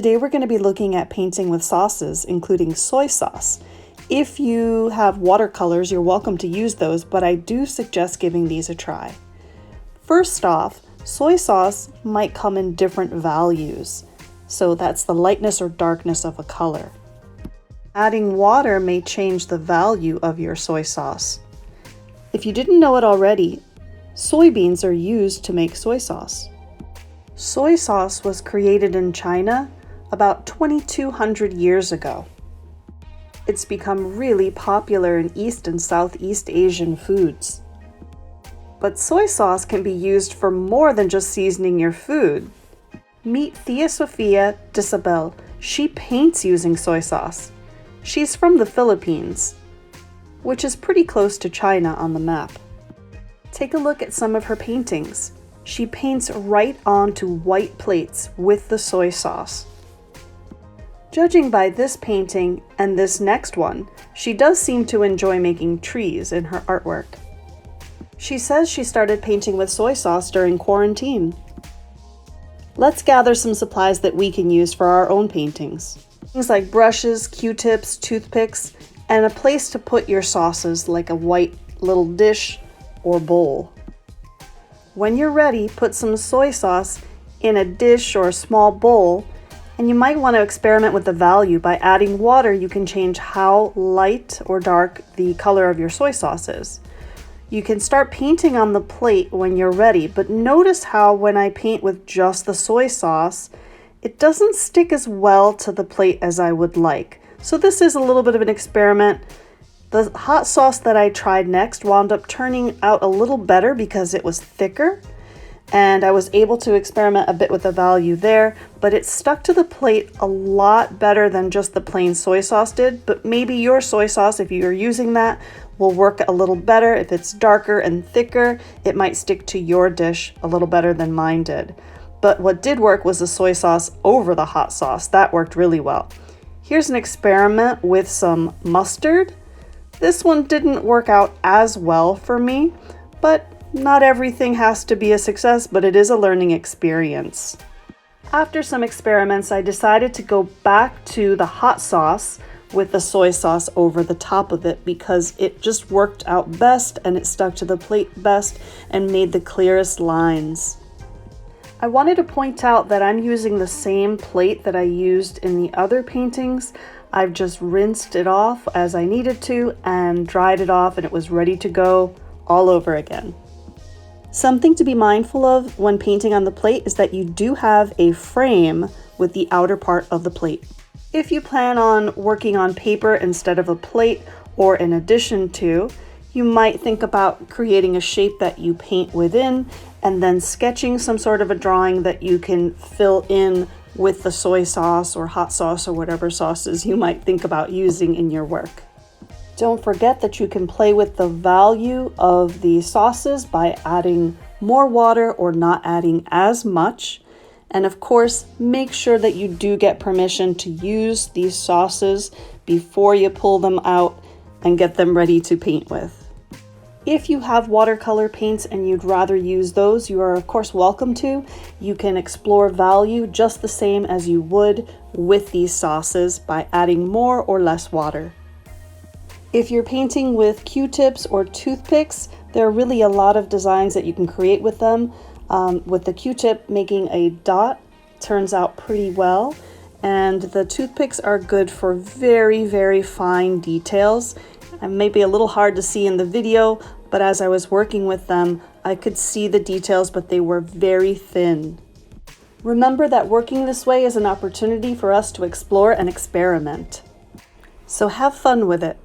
Today we're going to be looking at painting with sauces, including soy sauce. If you have watercolors, you're welcome to use those, but I do suggest giving these a try. First off, soy sauce might come in different values, so that's the lightness or darkness of a color. Adding water may change the value of your soy sauce. If you didn't know it already, soybeans are used to make soy sauce. Soy sauce was created in China about 2,200 years ago. It's become really popular in East and Southeast Asian foods. But soy sauce can be used for more than just seasoning your food. Meet Thea Sofia Disabel. She paints using soy sauce. She's from the Philippines, which is pretty close to China on the map. Take a look at some of her paintings. She paints right onto white plates with the soy sauce. Judging by this painting and this next one, she does seem to enjoy making trees in her artwork. She says she started painting with soy sauce during quarantine. Let's gather some supplies that we can use for our own paintings. Things like brushes, Q-tips, toothpicks, and a place to put your sauces like a white little dish or bowl. When you're ready, put some soy sauce in a dish or a small bowl, and you might want to experiment with the value. By adding water, you can change how light or dark the color of your soy sauce is. You can start painting on the plate when you're ready, but notice how when I paint with just the soy sauce, it doesn't stick as well to the plate as I would like. So this is a little bit of an experiment. The hot sauce that I tried next wound up turning out a little better because it was thicker, and I was able to experiment a bit with the value there, but it stuck to the plate a lot better than just the plain soy sauce did. But maybe your soy sauce, if you're using that, will work a little better. If it's darker and thicker, it might stick to your dish a little better than mine did. But what did work was the soy sauce over the hot sauce. That worked really well. Here's an experiment with some mustard. This one didn't work out as well for me, but not everything has to be a success, but it is a learning experience. After some experiments, I decided to go back to the hot sauce with the soy sauce over the top of it because it just worked out best and it stuck to the plate best and made the clearest lines. I wanted to point out that I'm using the same plate that I used in the other paintings. I've just rinsed it off as I needed to and dried it off, and it was ready to go all over again. Something to be mindful of when painting on the plate is that you do have a frame with the outer part of the plate. If you plan on working on paper instead of a plate, or in addition to, you might think about creating a shape that you paint within and then sketching some sort of a drawing that you can fill in with the soy sauce or hot sauce or whatever sauces you might think about using in your work. Don't forget that you can play with the value of the sauces by adding more water or not adding as much. And of course, make sure that you do get permission to use these sauces before you pull them out and get them ready to paint with. If you have watercolor paints and you'd rather use those, you are of course welcome to. You can explore value just the same as you would with these sauces by adding more or less water. If you're painting with Q-tips or toothpicks, there are really a lot of designs that you can create with them. With the Q-tip, making a dot turns out pretty well, and the toothpicks are good for very, very fine details. And maybe a little hard to see in the video, but as I was working with them, I could see the details, but they were very thin. Remember that working this way is an opportunity for us to explore and experiment. So have fun with it.